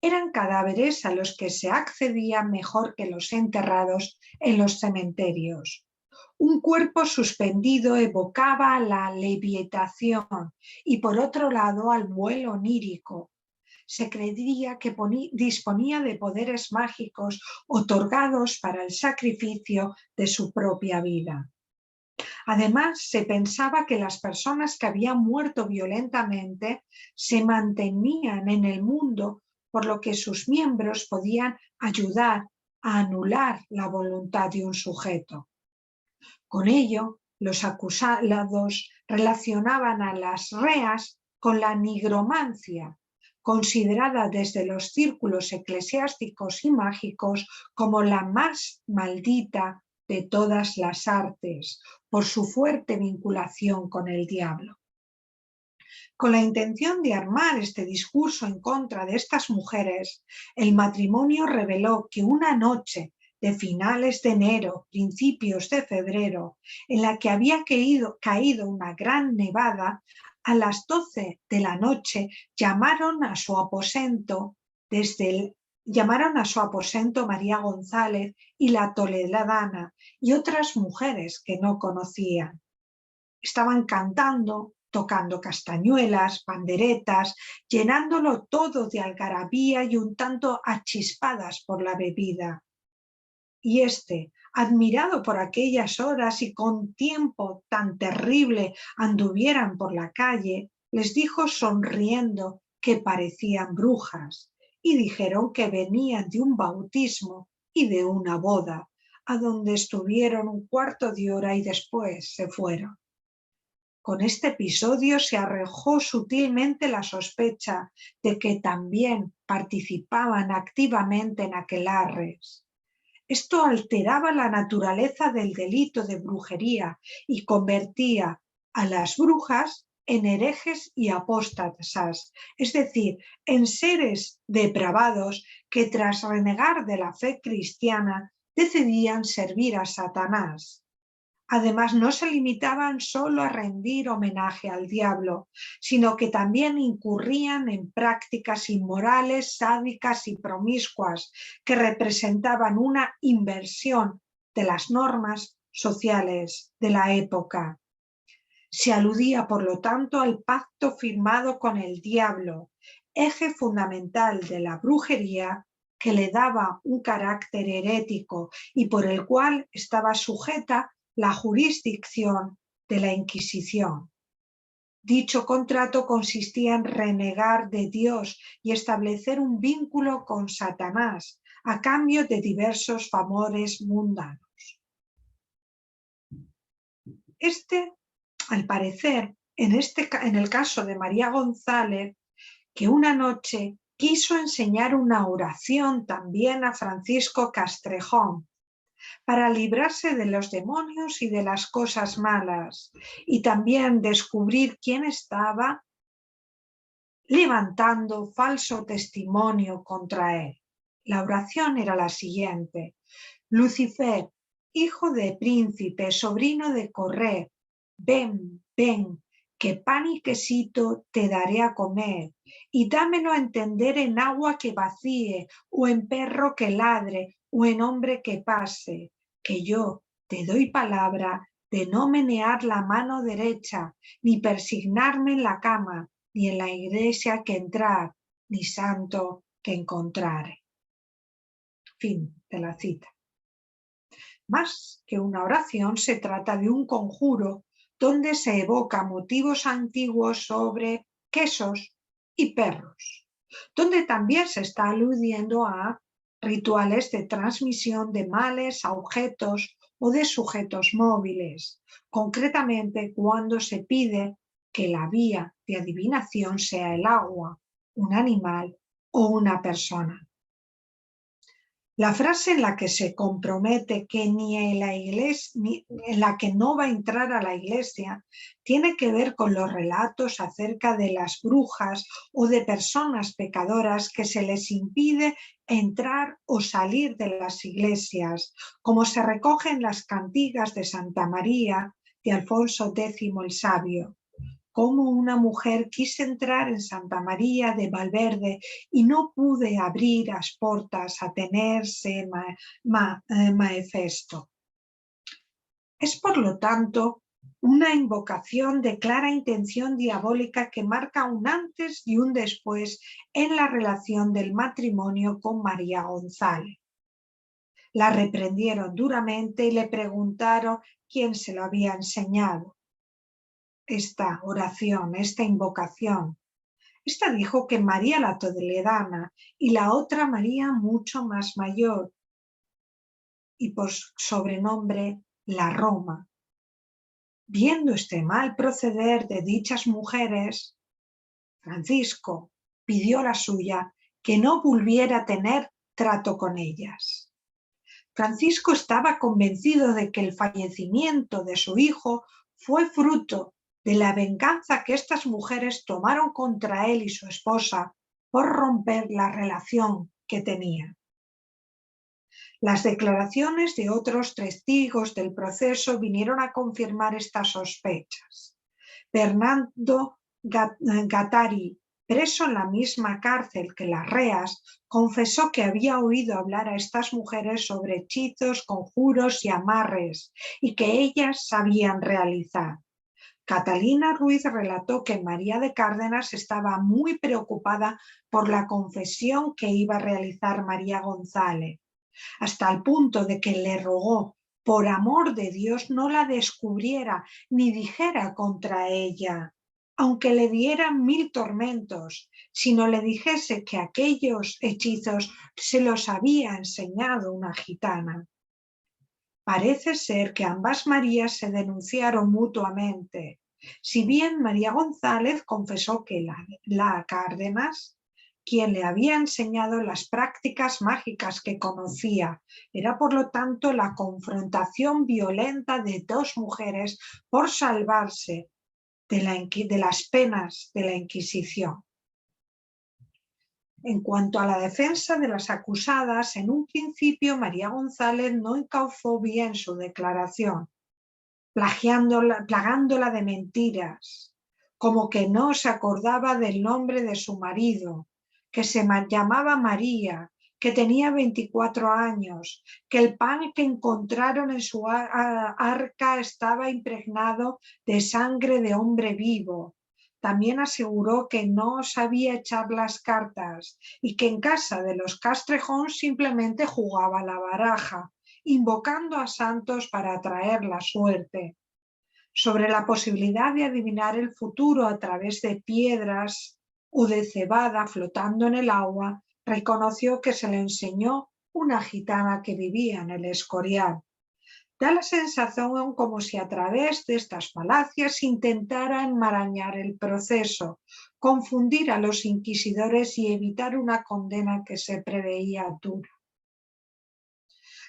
eran cadáveres a los que se accedía mejor que los enterrados en los cementerios. Un cuerpo suspendido evocaba la levitación y, por otro lado, al vuelo onírico. Se creía que disponía de poderes mágicos otorgados para el sacrificio de su propia vida. Además, se pensaba que las personas que habían muerto violentamente se mantenían en el mundo, por lo que sus miembros podían ayudar a anular la voluntad de un sujeto. Con ello, los acusados relacionaban a las reas con la nigromancia, considerada desde los círculos eclesiásticos y mágicos como la más maldita de todas las artes, por su fuerte vinculación con el diablo. Con la intención de armar este discurso en contra de estas mujeres, el matrimonio reveló que una noche de finales de enero, principios de febrero, en la que había caído una gran nevada, a las 12 de la noche llamaron a su aposento María González y la Toledana y otras mujeres que no conocían. Estaban cantando, tocando castañuelas, panderetas, llenándolo todo de algarabía y un tanto achispadas por la bebida. Y admirado por aquellas horas y con tiempo tan terrible anduvieran por la calle, les dijo sonriendo que parecían brujas y dijeron que venían de un bautismo y de una boda, a donde estuvieron un cuarto de hora y después se fueron. Con este episodio se arrojó sutilmente la sospecha de que también participaban activamente en aquelarres. Esto alteraba la naturaleza del delito de brujería y convertía a las brujas en herejes y apóstatas, es decir, en seres depravados que tras renegar de la fe cristiana decidían servir a Satanás. Además, no se limitaban solo a rendir homenaje al diablo, sino que también incurrían en prácticas inmorales, sádicas y promiscuas que representaban una inversión de las normas sociales de la época. Se aludía, por lo tanto, al pacto firmado con el diablo, eje fundamental de la brujería que le daba un carácter herético y por el cual estaba sujeta la jurisdicción de la Inquisición. Dicho contrato consistía en renegar de Dios y establecer un vínculo con Satanás a cambio de diversos favores mundanos. Al parecer, en el caso de María González, que una noche quiso enseñar una oración también a Francisco Castrejón, para librarse de los demonios y de las cosas malas, y también descubrir quién estaba levantando falso testimonio contra él. La oración era la siguiente: Lucifer, hijo de príncipe, sobrino de Correr, ven, ven, que pan y quesito te daré a comer, y dámelo a entender en agua que vacíe, o en perro que ladre, o en hombre que pase, que yo te doy palabra de no menear la mano derecha, ni persignarme en la cama, ni en la iglesia que entrar, ni santo que encontrare. Fin de la cita. Más que una oración, se trata de un conjuro donde se evoca motivos antiguos sobre quesos y perros, donde también se está aludiendo a rituales de transmisión de males a objetos o de sujetos móviles, concretamente cuando se pide que la vía de adivinación sea el agua, un animal o una persona. La frase en la que se compromete que en la que no va a entrar a la iglesia tiene que ver con los relatos acerca de las brujas o de personas pecadoras que se les impide entrar o salir de las iglesias, como se recoge en las cantigas de Santa María de Alfonso X el Sabio. cómo una mujer quise entrar en Santa María de Valverde y no pude abrir las portas a tenerse manifesto. Es, por lo tanto, una invocación de clara intención diabólica que marca un antes y un después en la relación del matrimonio con María González. La reprendieron duramente y le preguntaron quién se lo había enseñado. Esta oración, esta invocación. Esta dijo que María la Toledana y la otra María mucho más mayor y por sobrenombre la Roma. Viendo este mal proceder de dichas mujeres, Francisco pidió a la suya que no volviera a tener trato con ellas. Francisco estaba convencido de que el fallecimiento de su hijo fue fruto de la venganza que estas mujeres tomaron contra él y su esposa por romper la relación que tenían. Las declaraciones de otros testigos del proceso vinieron a confirmar estas sospechas. Bernardo Gattari, preso en la misma cárcel que las reas, confesó que había oído hablar a estas mujeres sobre hechizos, conjuros y amarres, y que ellas sabían realizar. Catalina Ruiz relató que María de Cárdenas estaba muy preocupada por la confesión que iba a realizar María González, hasta el punto de que le rogó, por amor de Dios, no la descubriera ni dijera contra ella, aunque le dieran 1000 tormentos, sino le dijese que aquellos hechizos se los había enseñado una gitana. Parece ser que ambas Marías se denunciaron mutuamente. Si bien María González confesó que la Cárdenas, quien le había enseñado las prácticas mágicas que conocía, era por lo tanto la confrontación violenta de dos mujeres por salvarse de las penas de la Inquisición. En cuanto a la defensa de las acusadas, en un principio María González no encauzó bien su declaración, plagándola de mentiras, como que no se acordaba del nombre de su marido, que se llamaba María, que tenía 24 años, que el pan que encontraron en su arca estaba impregnado de sangre de hombre vivo. También aseguró que no sabía echar las cartas y que en casa de los Castrejón simplemente jugaba la baraja, invocando a santos para atraer la suerte. Sobre la posibilidad de adivinar el futuro a través de piedras o de cebada flotando en el agua, reconoció que se le enseñó una gitana que vivía en el Escorial. Da la sensación como si a través de estas falacias intentara enmarañar el proceso, confundir a los inquisidores y evitar una condena que se preveía dura.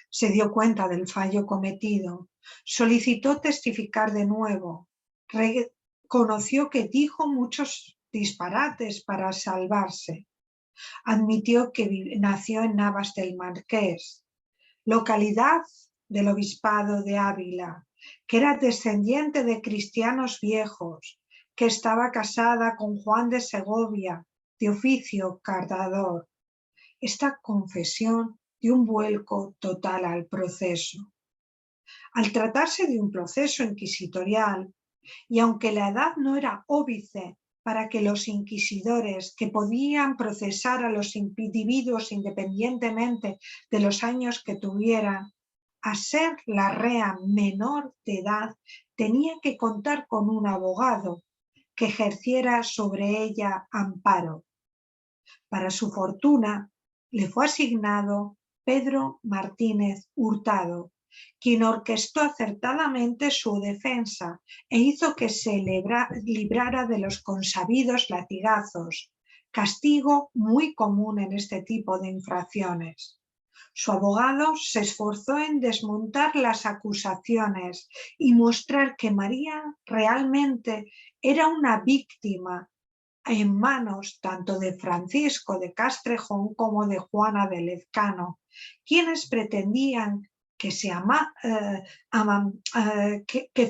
Se dio cuenta del fallo cometido, solicitó testificar de nuevo, reconoció que dijo muchos disparates para salvarse, admitió que nació en Navas del Marqués, localidad del obispado de Ávila, que era descendiente de cristianos viejos, que estaba casada con Juan de Segovia, de oficio cardador. Esta confesión dio un vuelco total al proceso. Al tratarse de un proceso inquisitorial, y aunque la edad no era óbice para que los inquisidores que podían procesar a los individuos independientemente de los años que tuvieran, a ser la rea menor de edad, tenía que contar con un abogado que ejerciera sobre ella amparo. Para su fortuna, le fue asignado Pedro Martínez Hurtado, quien orquestó acertadamente su defensa e hizo que se librara de los consabidos latigazos, castigo muy común en este tipo de infracciones. Su abogado se esforzó en desmontar las acusaciones y mostrar que María realmente era una víctima en manos tanto de Francisco de Castrejón como de Juana de Lezcano, quienes pretendían que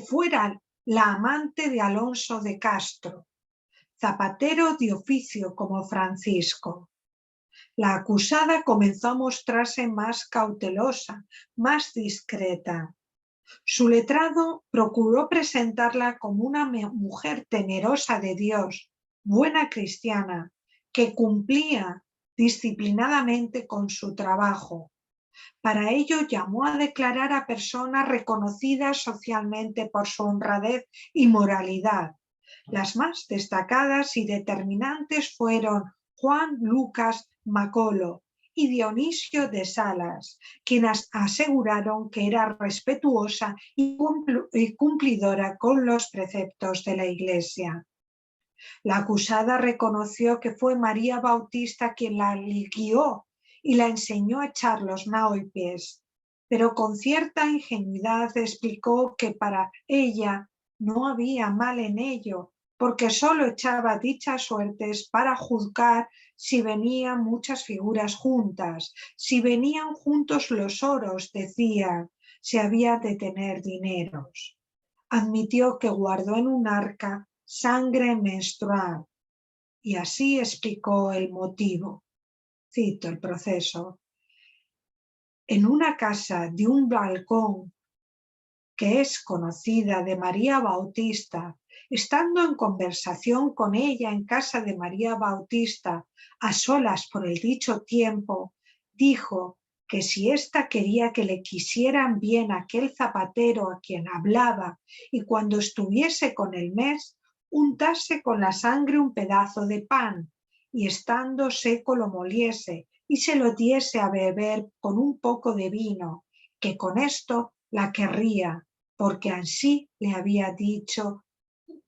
fuera la amante de Alonso de Castro, zapatero de oficio como Francisco. La acusada comenzó a mostrarse más cautelosa, más discreta. Su letrado procuró presentarla como una mujer temerosa de Dios, buena cristiana, que cumplía disciplinadamente con su trabajo. Para ello llamó a declarar a personas reconocidas socialmente por su honradez y moralidad. Las más destacadas y determinantes fueron Juan Lucas Macolo y Dionisio de Salas, quienes aseguraron que era respetuosa y cumplidora con los preceptos de la Iglesia. La acusada reconoció que fue María Bautista quien la guió y la enseñó a echar los naipes, pero con cierta ingenuidad explicó que para ella no había mal en ello, porque solo echaba dichas suertes para juzgar si venían muchas figuras juntas, si venían juntos los oros, decía, si había de tener dineros. Admitió que guardó en un arca sangre menstrual y así explicó el motivo. Cito el proceso. En una casa de un balcón que es conocida de María Bautista, estando en conversación con ella en casa de María Bautista, a solas por el dicho tiempo, dijo que si ésta quería que le quisieran bien aquel zapatero a quien hablaba y cuando estuviese con el mes, untase con la sangre un pedazo de pan y estando seco lo moliese y se lo diese a beber con un poco de vino, que con esto la querría, porque así le había dicho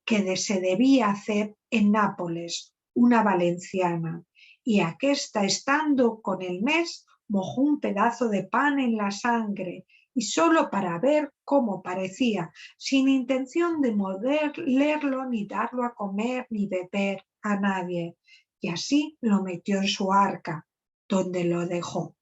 que se debía hacer en Nápoles, una valenciana, y aquesta estando con el mes mojó un pedazo de pan en la sangre, y solo para ver cómo parecía, sin intención de molerlo, ni darlo a comer, ni beber a nadie, y así lo metió en su arca, donde lo dejó.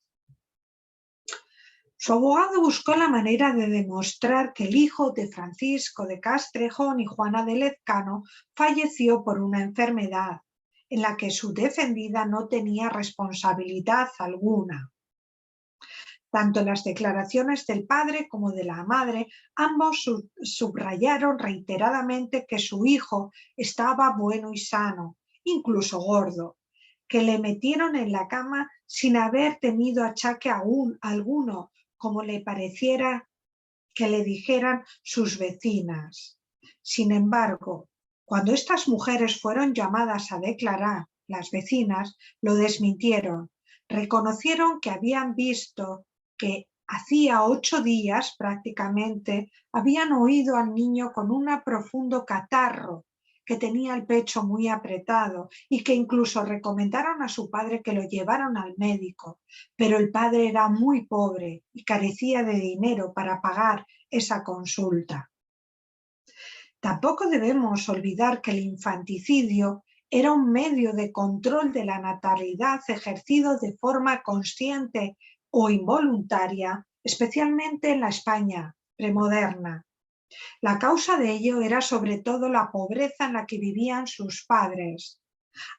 Su abogado buscó la manera de demostrar que el hijo de Francisco de Castrejón y Juana de Lezcano falleció por una enfermedad en la que su defendida no tenía responsabilidad alguna. Tanto en las declaraciones del padre como de la madre, ambos subrayaron reiteradamente que su hijo estaba bueno y sano, incluso gordo, que le metieron en la cama sin haber tenido achaque alguno, como le pareciera que le dijeran sus vecinas. Sin embargo, cuando estas mujeres fueron llamadas a declarar, las vecinas lo desmintieron, reconocieron que habían visto que hacía 8 días prácticamente habían oído al niño con un profundo catarro, que tenía el pecho muy apretado y que incluso recomendaron a su padre que lo llevaran al médico, pero el padre era muy pobre y carecía de dinero para pagar esa consulta. Tampoco debemos olvidar que el infanticidio era un medio de control de la natalidad ejercido de forma consciente o involuntaria, especialmente en la España premoderna. La causa de ello era sobre todo la pobreza en la que vivían sus padres,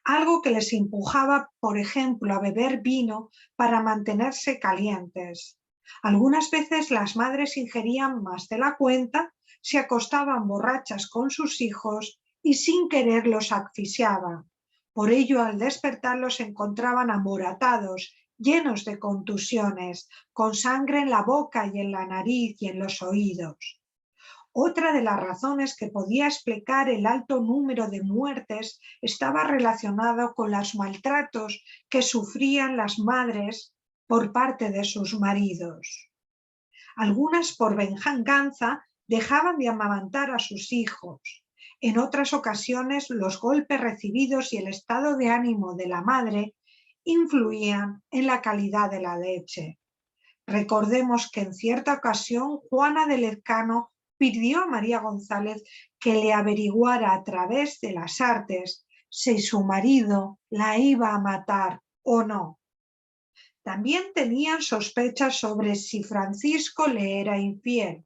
algo que les empujaba, por ejemplo, a beber vino para mantenerse calientes. Algunas veces las madres ingerían más de la cuenta, se acostaban borrachas con sus hijos y sin querer los asfixiaban. Por ello, al despertar los encontraban amoratados, llenos de contusiones, con sangre en la boca y en la nariz y en los oídos. Otra de las razones que podía explicar el alto número de muertes estaba relacionado con los maltratos que sufrían las madres por parte de sus maridos. Algunas, por venganza, dejaban de amamantar a sus hijos. En otras ocasiones, los golpes recibidos y el estado de ánimo de la madre influían en la calidad de la leche. Recordemos que en cierta ocasión Juana de Lezcano pidió a María González que le averiguara a través de las artes si su marido la iba a matar o no. También tenían sospechas sobre si Francisco le era infiel.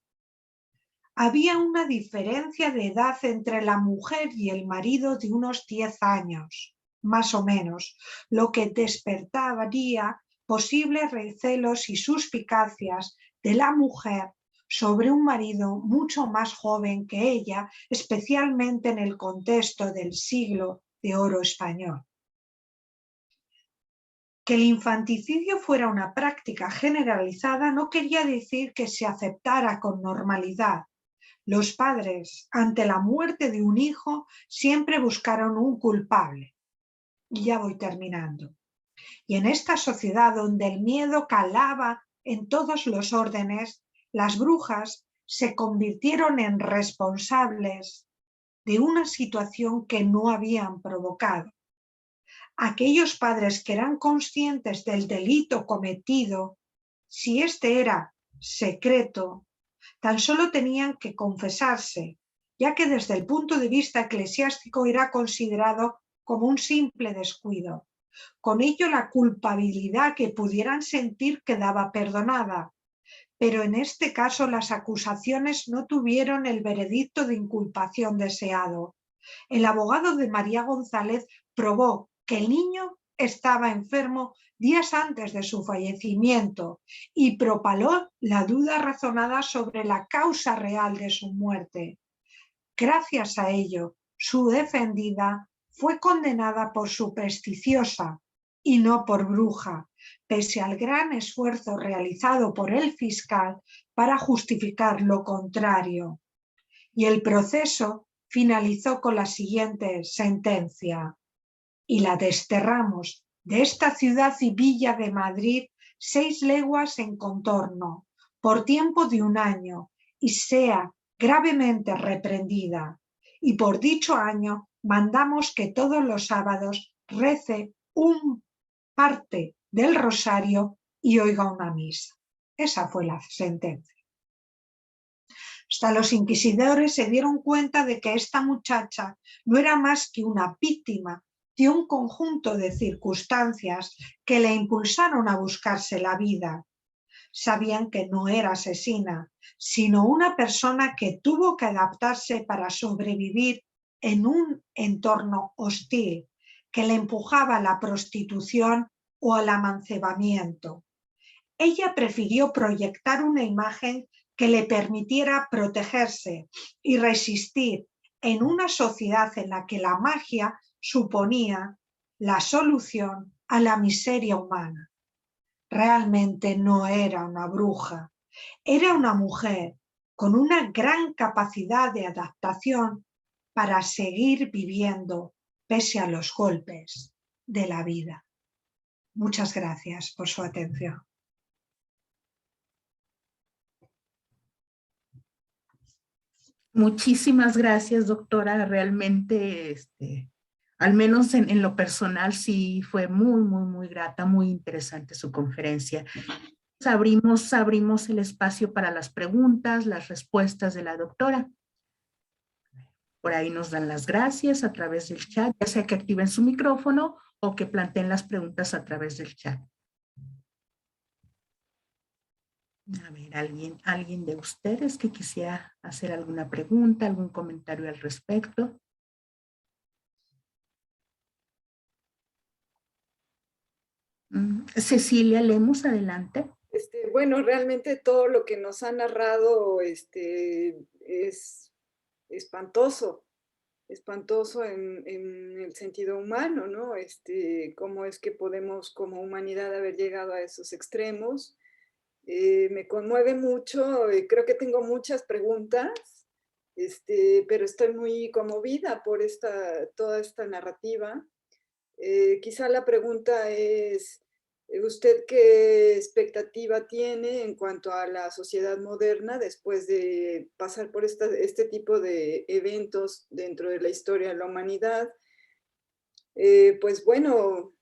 Había una diferencia de edad entre la mujer y el marido de unos 10 años, más o menos, lo que despertaría posibles recelos y suspicacias de la mujer sobre un marido mucho más joven que ella, especialmente en el contexto del siglo de oro español. Que el infanticidio fuera una práctica generalizada no quería decir que se aceptara con normalidad. Los padres, ante la muerte de un hijo, siempre buscaron un culpable. Y ya voy terminando. Y en esta sociedad donde el miedo calaba en todos los órdenes, las brujas se convirtieron en responsables de una situación que no habían provocado. Aquellos padres que eran conscientes del delito cometido, si éste era secreto, tan solo tenían que confesarse, ya que desde el punto de vista eclesiástico era considerado como un simple descuido. Con ello la culpabilidad que pudieran sentir quedaba perdonada, pero en este caso las acusaciones no tuvieron el veredicto de inculpación deseado. El abogado de María González probó que el niño estaba enfermo días antes de su fallecimiento y propaló la duda razonada sobre la causa real de su muerte. Gracias a ello, su defendida fue condenada por supersticiosa y no por bruja, pese al gran esfuerzo realizado por el fiscal para justificar lo contrario. Y el proceso finalizó con la siguiente sentencia: y la desterramos de esta ciudad y villa de Madrid 6 leguas en contorno, por tiempo de 1 año, y sea gravemente reprendida. Y por dicho año mandamos que todos los sábados rece un parte del rosario y oiga una misa. Esa fue la sentencia. Hasta los inquisidores se dieron cuenta de que esta muchacha no era más que una víctima de un conjunto de circunstancias que le impulsaron a buscarse la vida. Sabían que no era asesina, sino una persona que tuvo que adaptarse para sobrevivir en un entorno hostil que le empujaba a la prostitución o al amancebamiento. Ella prefirió proyectar una imagen que le permitiera protegerse y resistir en una sociedad en la que la magia suponía la solución a la miseria humana. Realmente no era una bruja, era una mujer con una gran capacidad de adaptación para seguir viviendo pese a los golpes de la vida. Muchas gracias por su atención. Muchísimas gracias, doctora. Realmente, al menos en lo personal, sí fue muy, muy, muy grata, muy interesante su conferencia. Abrimos el espacio para las preguntas, las respuestas de la doctora. Por ahí nos dan las gracias a través del chat, ya sea que activen su micrófono o que planteen las preguntas a través del chat. A ver, alguien de ustedes que quisiera hacer alguna pregunta, algún comentario al respecto. Cecilia Lemos, adelante. Bueno, realmente todo lo que nos ha narrado es espantoso, espantoso en el sentido humano, ¿no? Cómo es que podemos como humanidad haber llegado a esos extremos. Me conmueve mucho, creo que tengo muchas preguntas, pero estoy muy conmovida por toda esta narrativa. Quizá la pregunta es, ¿usted qué expectativa tiene en cuanto a la sociedad moderna después de pasar por este tipo de eventos dentro de la historia de la humanidad? Pues bueno,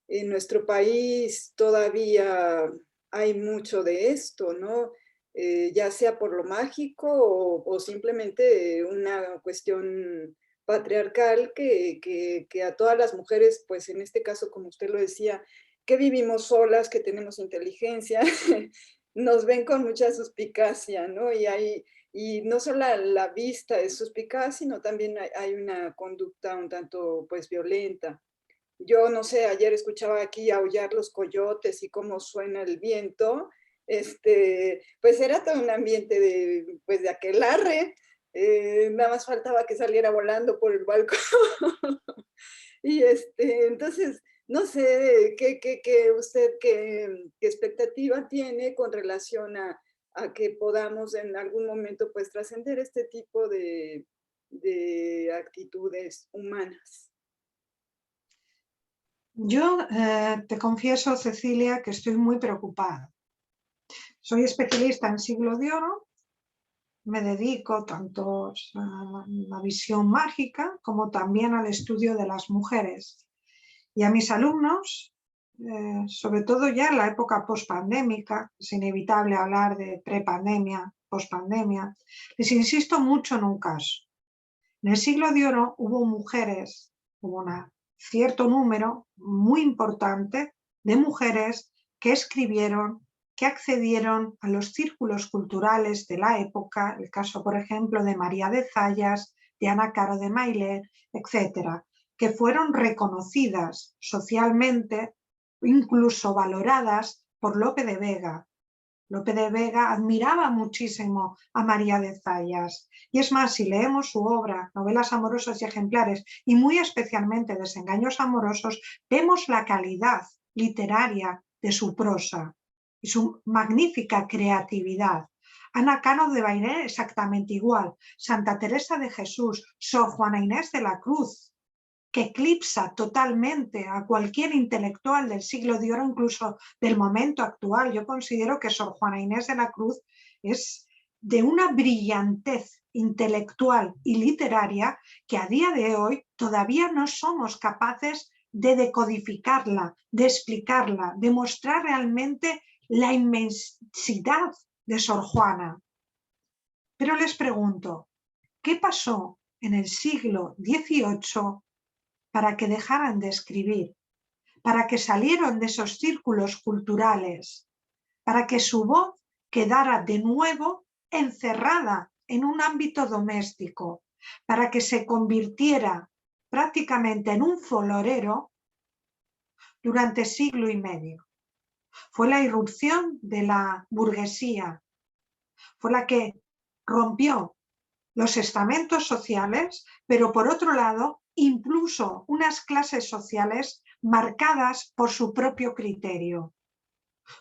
en nuestro país todavía hay mucho de esto, ¿no? Ya sea por lo mágico o simplemente una cuestión patriarcal que a todas las mujeres, pues en este caso, como usted lo decía, que vivimos solas, que tenemos inteligencia, nos ven con mucha suspicacia, ¿no? Y hay Y no solo la vista es suspicaz, sino también hay una conducta un tanto pues violenta. Yo no sé, ayer escuchaba aquí aullar los coyotes y cómo suena el viento, pues era todo un ambiente pues de aquelarre, nada más faltaba que saliera volando por el balcón. Y entonces, no sé, ¿qué expectativa tiene con relación a que podamos en algún momento pues trascender este tipo de actitudes humanas? Yo te confieso, Cecilia, que estoy muy preocupada. Soy especialista en siglo de oro, me dedico tanto a la visión mágica como también al estudio de las mujeres. Y a mis alumnos, sobre todo ya en la época pospandémica, es inevitable hablar de prepandemia, pospandemia, les insisto mucho en un caso. En el siglo de oro hubo mujeres, hubo un cierto número muy importante de mujeres que escribieron, que accedieron a los círculos culturales de la época, el caso, por ejemplo, de María de Zayas, de Ana Caro de Maillet, etcétera, que fueron reconocidas socialmente, incluso valoradas por Lope de Vega. Lope de Vega admiraba muchísimo a María de Zayas. Y es más, si leemos su obra, Novelas amorosas y ejemplares, y muy especialmente Desengaños amorosos, vemos la calidad literaria de su prosa y su magnífica creatividad. Ana Caro de Maillet exactamente igual, Santa Teresa de Jesús, Sor Juana Inés de la Cruz, que eclipsa totalmente a cualquier intelectual del siglo de oro, incluso del momento actual. Yo considero que Sor Juana Inés de la Cruz es de una brillantez intelectual y literaria que a día de hoy todavía no somos capaces de decodificarla, de explicarla, de mostrar realmente la inmensidad de Sor Juana. Pero les pregunto, ¿qué pasó en el siglo XVIII para que dejaran de escribir, para que salieron de esos círculos culturales, para que su voz quedara de nuevo encerrada en un ámbito doméstico, para que se convirtiera prácticamente en un florero durante siglo y medio? Fue la irrupción de la burguesía, fue la que rompió los estamentos sociales, pero por otro lado incluso unas clases sociales marcadas por su propio criterio,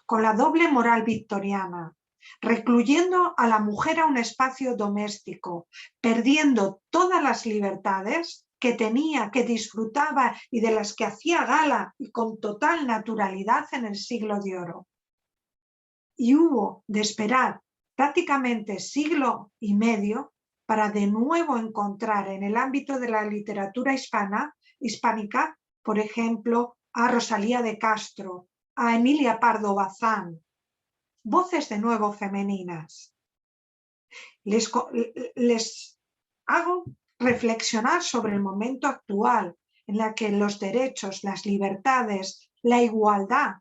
con la doble moral victoriana, recluyendo a la mujer a un espacio doméstico, perdiendo todas las libertades que tenía, que disfrutaba y de las que hacía gala y con total naturalidad en el siglo de oro. Y hubo de esperar prácticamente siglo y medio para de nuevo encontrar en el ámbito de la literatura hispánica, por ejemplo, a Rosalía de Castro, a Emilia Pardo Bazán, voces de nuevo femeninas. Les hago reflexionar sobre el momento actual en el que los derechos, las libertades, la igualdad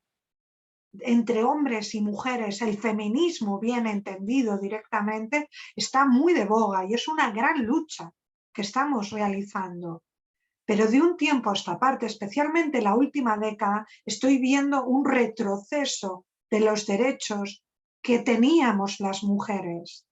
entre hombres y mujeres, el feminismo bien entendido directamente, está muy de boga y es una gran lucha que estamos realizando. Pero de un tiempo a esta parte, especialmente la última década, estoy viendo un retroceso de los derechos que teníamos las mujeres.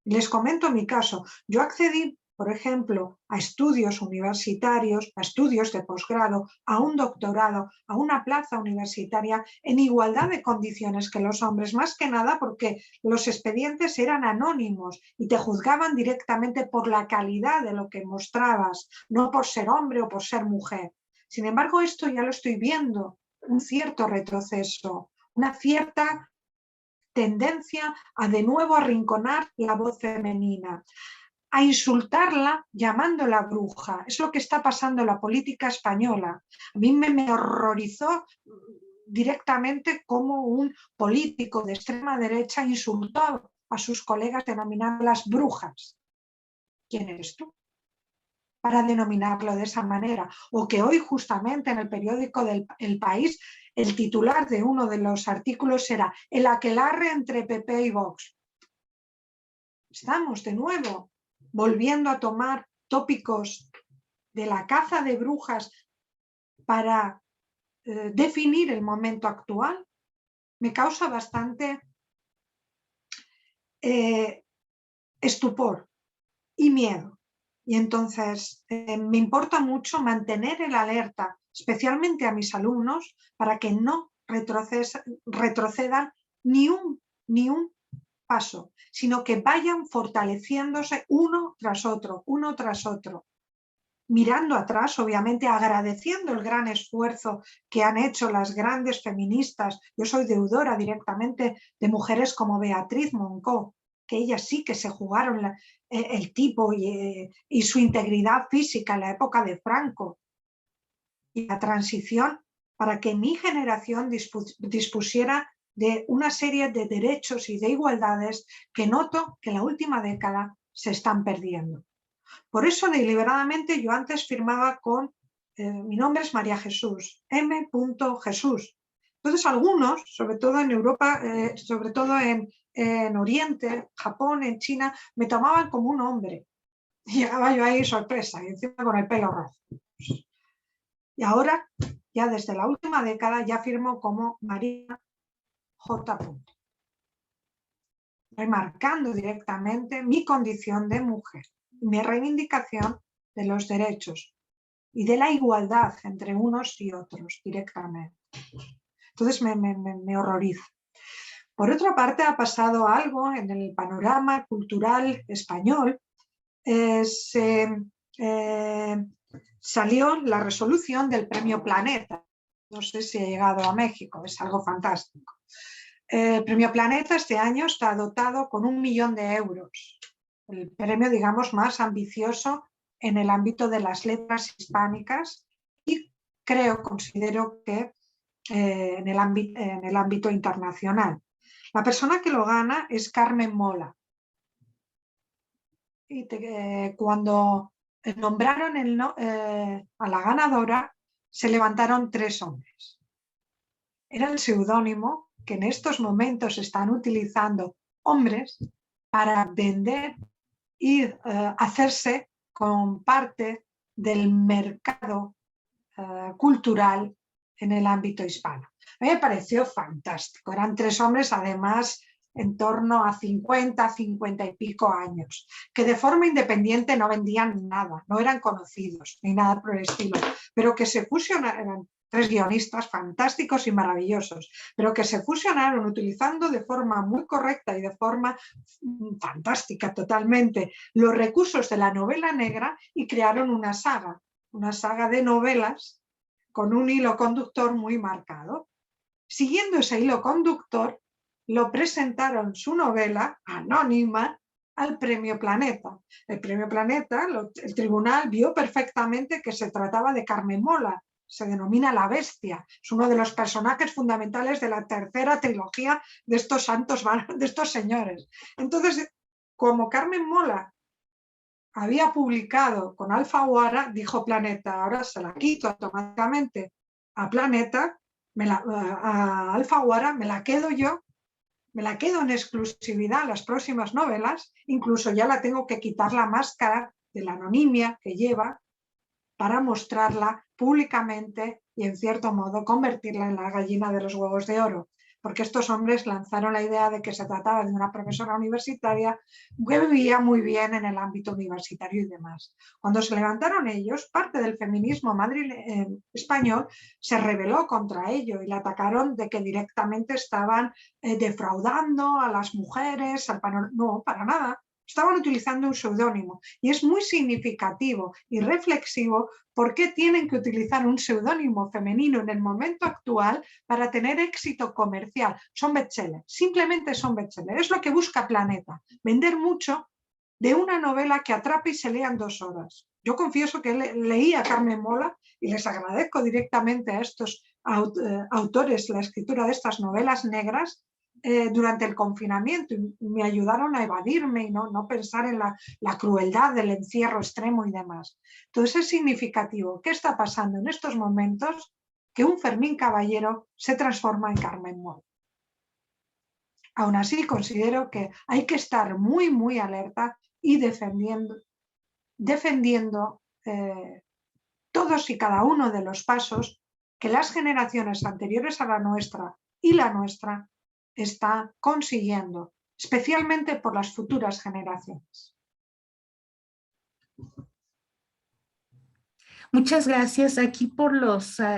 Les comento mi caso. Yo accedí, por ejemplo, a estudios universitarios, a estudios de posgrado, a un doctorado, a una plaza universitaria en igualdad de condiciones que los hombres, más que nada porque los expedientes eran anónimos y te juzgaban directamente por la calidad de lo que mostrabas, no por ser hombre o por ser mujer. Sin embargo, esto ya lo estoy viendo, un cierto retroceso, una cierta tendencia a de nuevo arrinconar la voz femenina, a insultarla llamándola bruja. Es lo que está pasando en la política española. A mí me horrorizó directamente cómo un político de extrema derecha insultó a sus colegas denominándolas brujas. ¿Quién eres tú para denominarlo de esa manera? O que hoy justamente en el periódico El País el titular de uno de los artículos era el aquelarre entre PP y Vox. estamos de nuevo volviendo a tomar tópicos de la caza de brujas para definir el momento actual. Me causa bastante estupor y miedo. Y entonces me importa mucho mantener el alerta, especialmente a mis alumnos, para que no retrocedan ni un paso, sino que vayan fortaleciéndose uno tras otro, mirando atrás, obviamente agradeciendo el gran esfuerzo que han hecho las grandes feministas. Yo soy deudora directamente de mujeres como Beatriz Monco, que ellas sí que se jugaron el tipo y su integridad física en la época de Franco, y la transición para que mi generación dispusiera de una serie de derechos y de igualdades que noto que en la última década se están perdiendo. Por eso deliberadamente yo antes firmaba con, mi nombre es María Jesús, M. Jesús. Entonces algunos, sobre todo en Europa, sobre todo en Oriente, Japón, en China, me tomaban como un hombre. Y llegaba yo ahí sorpresa, y encima con el pelo rojo. Y ahora, ya desde la última década, ya firmo como María J. remarcando directamente mi condición de mujer, mi reivindicación de los derechos y de la igualdad entre unos y otros directamente. Entonces me horroriza. Por otra parte, ha pasado algo en el panorama cultural español. Salió la resolución del Premio Planeta. No sé si ha llegado a México, es algo fantástico. El Premio Planeta este año está dotado con 1 millón de euros. El premio, digamos, más ambicioso en el ámbito de las letras hispánicas y considero que en el ámbito internacional. La persona que lo gana es Carmen Mola. Y cuando nombraron a la ganadora, se levantaron 3 hombres. Era el seudónimo que en estos momentos están utilizando hombres para vender y hacerse con parte del mercado cultural en el ámbito hispano. A mí me pareció fantástico. Eran 3 hombres, además, en torno a 50 y pico años, que de forma independiente no vendían nada, no eran conocidos ni nada por el estilo, pero que se fusionaron. 3 guionistas fantásticos y maravillosos, pero que se fusionaron utilizando de forma muy correcta y de forma fantástica totalmente los recursos de la novela negra y crearon una saga de novelas con un hilo conductor muy marcado. Siguiendo ese hilo conductor, lo presentaron su novela anónima al Premio Planeta. El Premio Planeta, el tribunal vio perfectamente que se trataba de Carmen Mola, se denomina la bestia, es uno de los personajes fundamentales de la tercera trilogía de estos santos, de estos señores. Entonces, como Carmen Mola había publicado con Alfaguara, dijo Planeta, ahora se la quito automáticamente a Planeta, a Alfaguara, me la quedo yo, me la quedo en exclusividad las próximas novelas, incluso ya la tengo que quitar la máscara de la anonimia que lleva para mostrarla públicamente y en cierto modo convertirla en la gallina de los huevos de oro, porque estos hombres lanzaron la idea de que se trataba de una profesora universitaria que vivía muy bien en el ámbito universitario y demás. Cuando se levantaron ellos, parte del feminismo español se rebeló contra ello y la atacaron de que directamente estaban defraudando a las mujeres, no, para nada. Estaban utilizando un seudónimo y es muy significativo y reflexivo por qué tienen que utilizar un seudónimo femenino en el momento actual para tener éxito comercial. Son bestsellers, simplemente son bestsellers. Es lo que busca Planeta, vender mucho de una novela que atrape y se lea en 2 horas. Yo confieso que leí a Carmen Mola y les agradezco directamente a estos autores la escritura de estas novelas negras durante el confinamiento y me ayudaron a evadirme y no pensar en la crueldad del encierro extremo y demás. Entonces es significativo. ¿Qué está pasando en estos momentos? Que un Fermín Caballero se transforma en Carmen Mola. Aún así, considero que hay que estar muy, muy alerta y defendiendo todos y cada uno de los pasos que las generaciones anteriores a la nuestra y la nuestra están consiguiendo, especialmente por las futuras generaciones. Muchas gracias. Aquí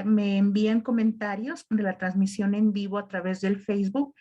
me envían comentarios de la transmisión en vivo a través del Facebook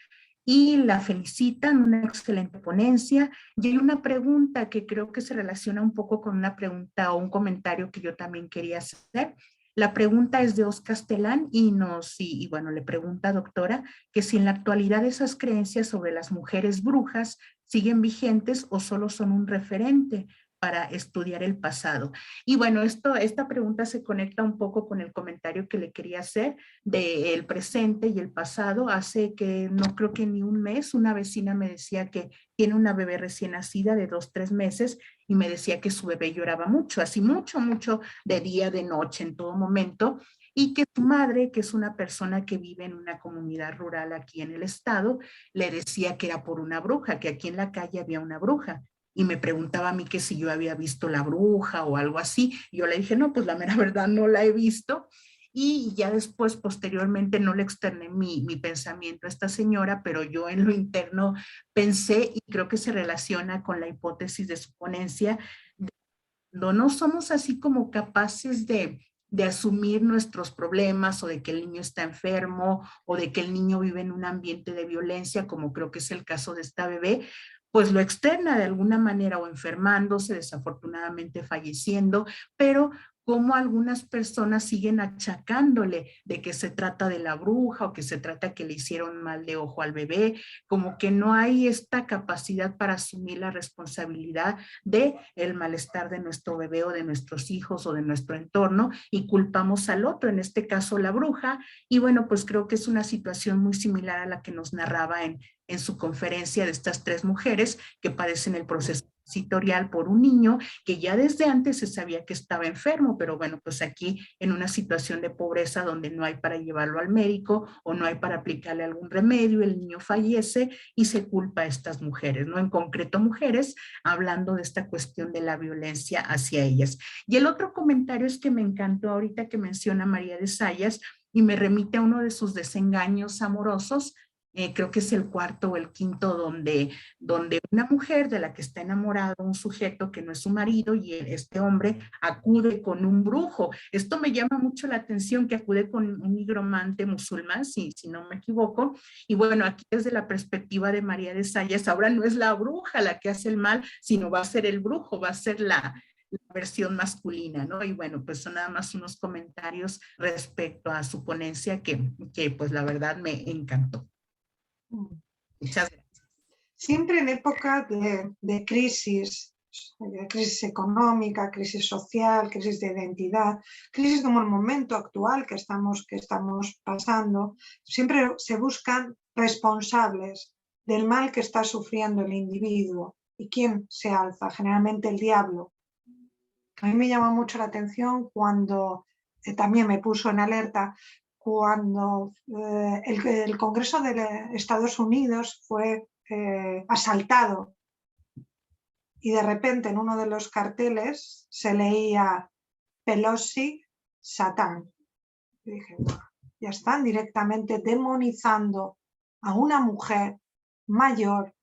y la felicitan, una excelente ponencia. Y hay una pregunta que creo que se relaciona un poco con una pregunta o un comentario que yo también quería hacer. La pregunta es de Oscar Castellán y bueno, le pregunta, doctora, que si en la actualidad esas creencias sobre las mujeres brujas siguen vigentes o solo son un referente para estudiar el pasado. Y bueno, esta pregunta se conecta un poco con el comentario que le quería hacer del presente y el pasado. Hace que no creo que ni un mes, una vecina me decía que tiene una bebé recién nacida de 2, 3 meses y me decía que su bebé lloraba mucho, así mucho, mucho, de día, de noche, en todo momento, y que su madre, que es una persona que vive en una comunidad rural aquí en el estado, le decía que era por una bruja, que aquí en la calle había una bruja. Y me preguntaba a mí que si yo había visto la bruja o algo así. Y yo le dije, no, pues la mera verdad no la he visto. Y ya después, posteriormente, no le externé mi pensamiento a esta señora, pero yo en lo interno pensé, y creo que se relaciona con la hipótesis de su ponencia, no somos así como capaces de asumir nuestros problemas o de que el niño está enfermo o de que el niño vive en un ambiente de violencia, como creo que es el caso de esta bebé, pues lo externa de alguna manera o enfermándose, desafortunadamente falleciendo, pero como algunas personas siguen achacándole de que se trata de la bruja o que se trata que le hicieron mal de ojo al bebé, como que no hay esta capacidad para asumir la responsabilidad de el malestar de nuestro bebé o de nuestros hijos o de nuestro entorno y culpamos al otro, en este caso la bruja. Y bueno, pues creo que es una situación muy similar a la que nos narraba en su conferencia de estas 3 mujeres que padecen el proceso transitorial por un niño que ya desde antes se sabía que estaba enfermo, pero bueno, pues aquí en una situación de pobreza donde no hay para llevarlo al médico o no hay para aplicarle algún remedio, el niño fallece y se culpa a estas mujeres, ¿no? En concreto mujeres, hablando de esta cuestión de la violencia hacia ellas. Y el otro comentario es que me encantó ahorita que menciona María de Sayas y me remite a uno de sus desengaños amorosos. Creo que es el 4 o el 5, donde una mujer de la que está enamorado, un sujeto que no es su marido, y este hombre acude con un brujo. Esto me llama mucho la atención, que acude con un nigromante musulmán, si no me equivoco. Y bueno, aquí desde la perspectiva de María de Sayas, ahora no es la bruja la que hace el mal, sino va a ser el brujo, va a ser la versión masculina, ¿no? Y bueno, pues son nada más unos comentarios respecto a su ponencia que pues la verdad me encantó. Muchas gracias. Siempre en época de crisis económica, crisis social, crisis de identidad, crisis como el momento actual que estamos pasando, siempre se buscan responsables del mal que está sufriendo el individuo. ¿Y quién se alza? Generalmente el diablo. A mí me llama mucho la atención cuando, también me puso en alerta, cuando el Congreso de Estados Unidos fue asaltado y de repente en uno de los carteles se leía Pelosi, Satán. Y dije, bueno, ya están directamente demonizando a una mujer mayor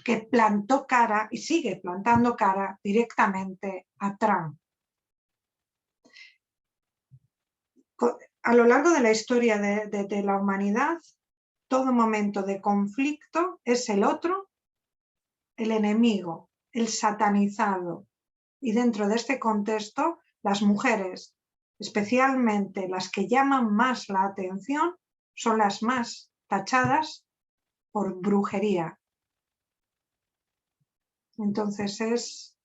que plantó cara y sigue plantando cara directamente a Trump. A lo largo de la historia de la humanidad, todo momento de conflicto es el otro, el enemigo, el satanizado. Y dentro de este contexto, las mujeres, especialmente las que llaman más la atención, son las más tachadas por brujería. Entonces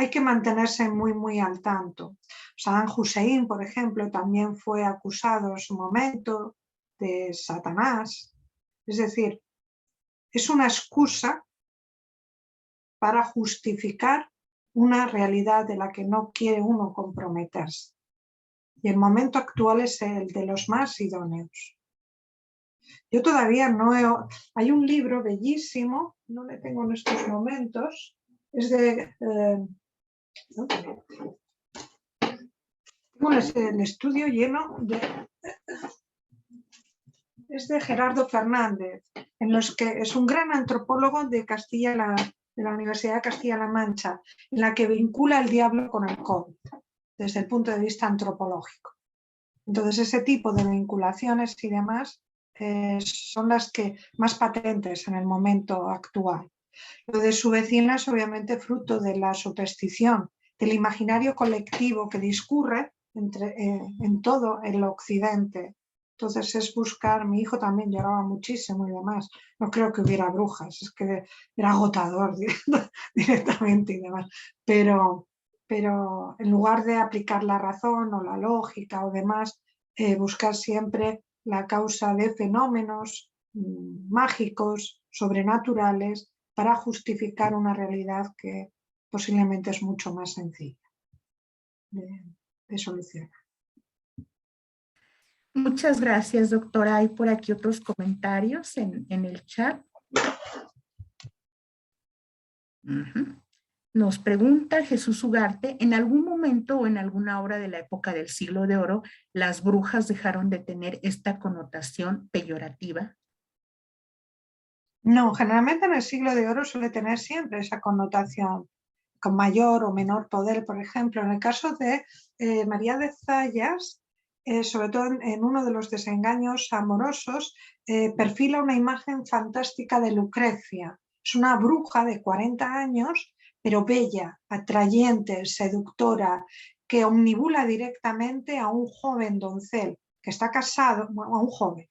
hay que mantenerse muy, muy al tanto. Saddam Hussein, por ejemplo, también fue acusado en su momento de Satanás. Es decir, es una excusa para justificar una realidad de la que no quiere uno comprometerse. y el momento actual es el de los más idóneos. Yo todavía no he... Hay un libro bellísimo, no le tengo en estos momentos, es de... tengo el estudio lleno de... Es de Gerardo Fernández, en los que es un gran antropólogo de de la Universidad de Castilla-La Mancha, en la que vincula el diablo con el COVID, desde el punto de vista antropológico. Entonces, ese tipo de vinculaciones y demás son las que más patentes en el momento actual. Lo de su vecina es obviamente fruto de la superstición, del imaginario colectivo que discurre en todo el occidente. Entonces es buscar, mi hijo también lloraba muchísimo y demás, no creo que hubiera brujas, es que era agotador directamente y demás, pero en lugar de aplicar la razón o la lógica o demás, buscar siempre la causa de fenómenos mágicos, sobrenaturales, para justificar una realidad que posiblemente es mucho más sencilla de solucionar. Muchas gracias, doctora. Hay por aquí otros comentarios en el chat. Nos pregunta Jesús Ugarte, ¿en algún momento o en alguna obra de la época del Siglo de Oro, las brujas dejaron de tener esta connotación peyorativa? No, generalmente en el Siglo de Oro suele tener siempre esa connotación con mayor o menor poder. Por ejemplo, en el caso de María de Zayas, sobre todo en uno de los desengaños amorosos, perfila una imagen fantástica de Lucrecia. Es una bruja de 40 años, pero bella, atrayente, seductora, que omnibula directamente a un joven doncel que está casado, a un joven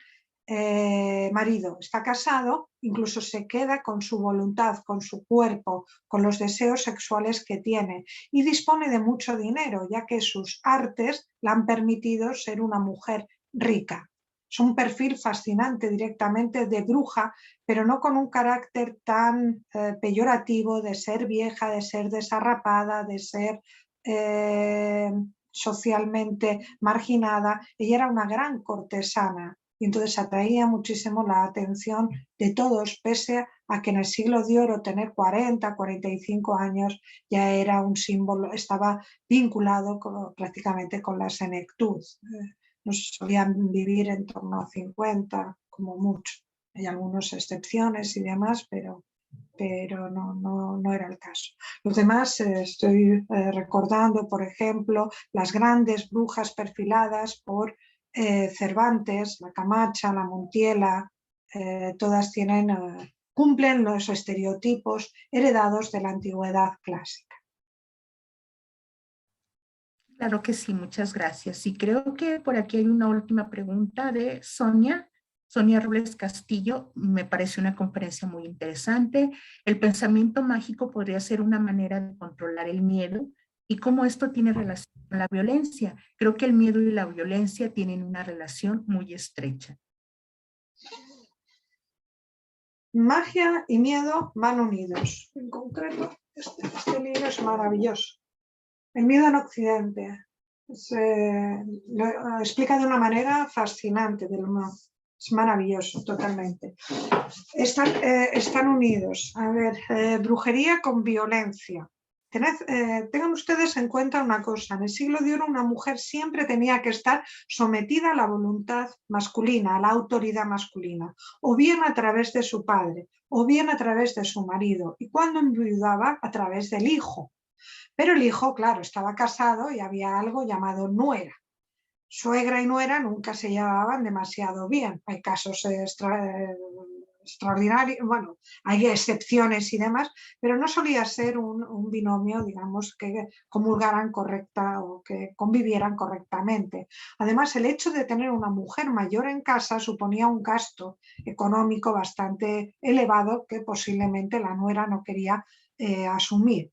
marido, está casado, incluso se queda con su voluntad, con su cuerpo, con los deseos sexuales que tiene y dispone de mucho dinero, ya que sus artes le han permitido ser una mujer rica. Es un perfil fascinante directamente de bruja, pero no con un carácter tan peyorativo de ser vieja, de ser desarrapada, de ser socialmente marginada. Ella era una gran cortesana y entonces atraía muchísimo la atención de todos, pese a que en el Siglo de Oro tener 40, 45 años ya era un símbolo, estaba vinculado prácticamente con la senectud. No solían vivir en torno a 50 como mucho. Hay algunas excepciones y demás, pero no era el caso. Los demás, estoy recordando, por ejemplo, las grandes brujas perfiladas por Cervantes, la Camacha, la Montiela, todas cumplen los estereotipos heredados de la antigüedad clásica. Claro que sí, muchas gracias. Y creo que por aquí hay una última pregunta de Sonia Robles Castillo. Me parece una conferencia muy interesante. El pensamiento mágico podría ser una manera de controlar el miedo y cómo esto tiene relación con la violencia. Creo que el miedo y la violencia tienen una relación muy estrecha. Magia y miedo van unidos. En concreto, este libro es maravilloso. El miedo en Occidente. Lo explica de una manera fascinante. Es maravilloso, totalmente. Están unidos. A ver, brujería con violencia. Tengan ustedes en cuenta una cosa. En el Siglo de Oro una mujer siempre tenía que estar sometida a la voluntad masculina, a la autoridad masculina, o bien a través de su padre, o bien a través de su marido, y cuando enviudaba, a través del hijo. Pero el hijo, claro, estaba casado y había algo llamado nuera. Suegra y nuera nunca se llevaban demasiado bien. Hay casos extraordinarios, bueno, hay excepciones y demás, pero no solía ser un binomio, digamos, que comulgaran correcta o que convivieran correctamente. Además, el hecho de tener una mujer mayor en casa suponía un gasto económico bastante elevado que posiblemente la nuera no quería asumir.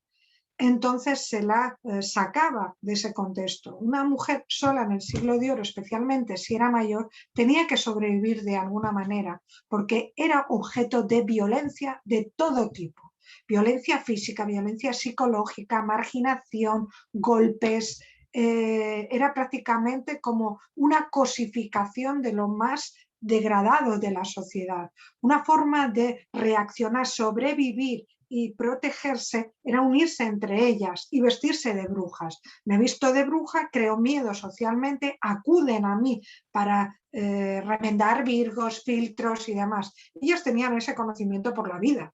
Entonces se la sacaba de ese contexto. Una mujer sola en el Siglo de Oro, especialmente si era mayor, tenía que sobrevivir de alguna manera, porque era objeto de violencia de todo tipo. Violencia física, violencia psicológica, marginación, golpes, era prácticamente como una cosificación de lo más degradado de la sociedad. Una forma de reaccionar, sobrevivir y protegerse era unirse entre ellas y vestirse de brujas. Me visto de bruja, creo miedo socialmente, acuden a mí para remendar virgos, filtros y demás. Ellas tenían ese conocimiento por la vida.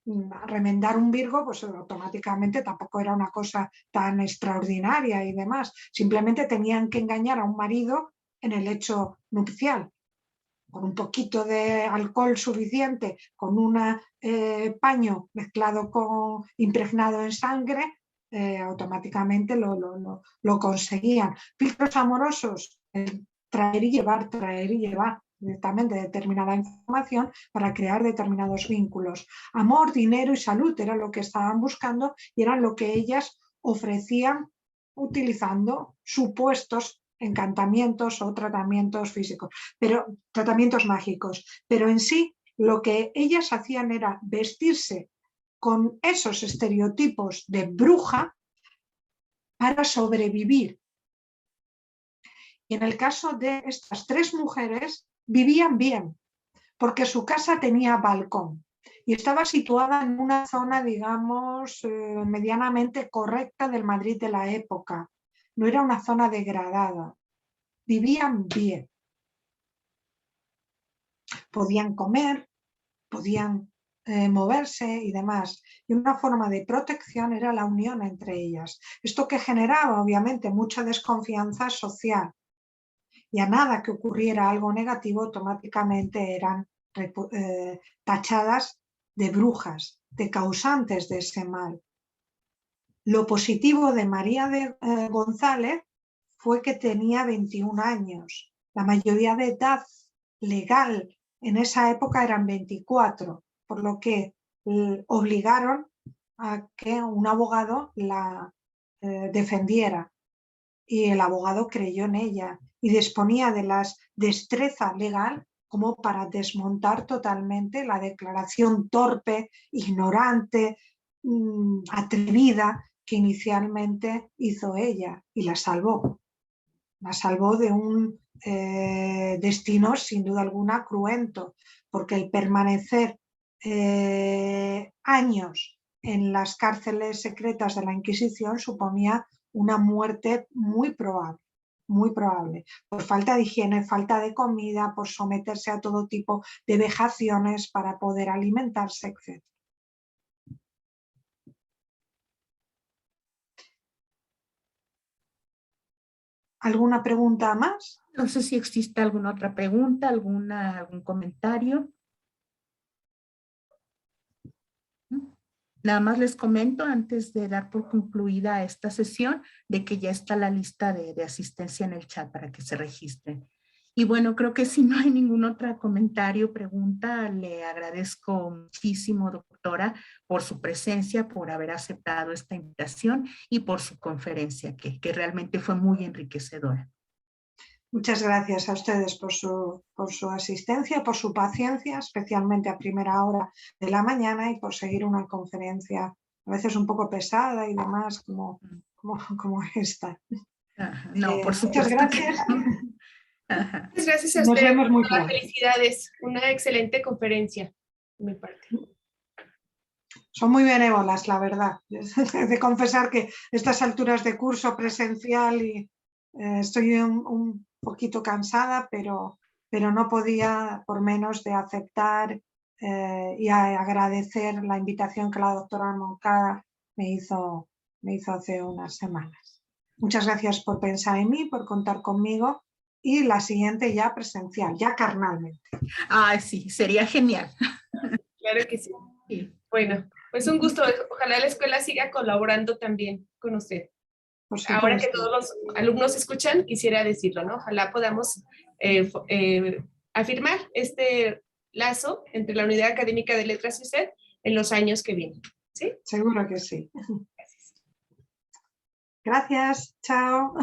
Remendar un virgo, pues automáticamente tampoco era una cosa tan extraordinaria y demás. Simplemente tenían que engañar a un marido en el hecho nupcial. Con un poquito de alcohol suficiente, con un paño mezclado con impregnado en sangre, automáticamente lo conseguían. Filtros amorosos, traer y llevar directamente determinada información para crear determinados vínculos. Amor, dinero y salud era lo que estaban buscando y eran lo que ellas ofrecían utilizando supuestos encantamientos o tratamientos físicos, pero tratamientos mágicos. Pero en sí lo que ellas hacían era vestirse con esos estereotipos de bruja para sobrevivir. Y en el caso de estas 3 mujeres, vivían bien, porque su casa tenía balcón y estaba situada en una zona, digamos, medianamente correcta del Madrid de la época. No era una zona degradada. Vivían bien. Podían comer, podían moverse y demás. Y una forma de protección era la unión entre ellas. Esto que generaba, obviamente, mucha desconfianza social. Y a nada que ocurriera algo negativo, automáticamente eran tachadas de brujas, de causantes de ese mal. Lo positivo de María de González fue que tenía 21 años. La mayoría de edad legal en esa época eran 24, por lo que obligaron a que un abogado la defendiera. Y el abogado creyó en ella y disponía de la destreza legal como para desmontar totalmente la declaración torpe, ignorante, atrevida que inicialmente hizo ella y la salvó. La salvó de un destino sin duda alguna cruento, porque el permanecer años en las cárceles secretas de la Inquisición suponía una muerte muy probable, por falta de higiene, falta de comida, por someterse a todo tipo de vejaciones para poder alimentarse, etc. ¿Alguna pregunta más? No sé si existe alguna otra pregunta, algún comentario. Nada más les comento antes de dar por concluida esta sesión de que ya está la lista de asistencia en el chat para que se registren. Y bueno, creo que si no hay ningún otro comentario, pregunta, le agradezco muchísimo, doctora, por su presencia, por haber aceptado esta invitación y por su conferencia, que realmente fue muy enriquecedora. Muchas gracias a ustedes por su asistencia, por su paciencia, especialmente a primera hora de la mañana y por seguir una conferencia a veces un poco pesada y demás como esta. Ajá, no, por supuesto. Muchas gracias. Ajá. Muchas gracias a Nos ustedes. vemos muy pronto. Felicidades. Una excelente conferencia, de mi parte. Son muy benévolas, la verdad. He de confesar que a estas alturas de curso presencial y estoy un poquito cansada, pero no podía por menos de aceptar y agradecer la invitación que la doctora Moncada me hizo hace unas semanas. Muchas gracias por pensar en mí, por contar conmigo y la siguiente ya presencial, ya carnalmente. Ah, sí, sería genial. Claro que sí. Sí. Bueno, pues un gusto. Ojalá la escuela siga colaborando también con usted. Ahora que todos los alumnos escuchan, quisiera decirlo, ¿no? Ojalá podamos afirmar este lazo entre la Unidad Académica de Letras y usted en los años que vienen. ¿Sí? Seguro que sí. Gracias. Gracias. Chao.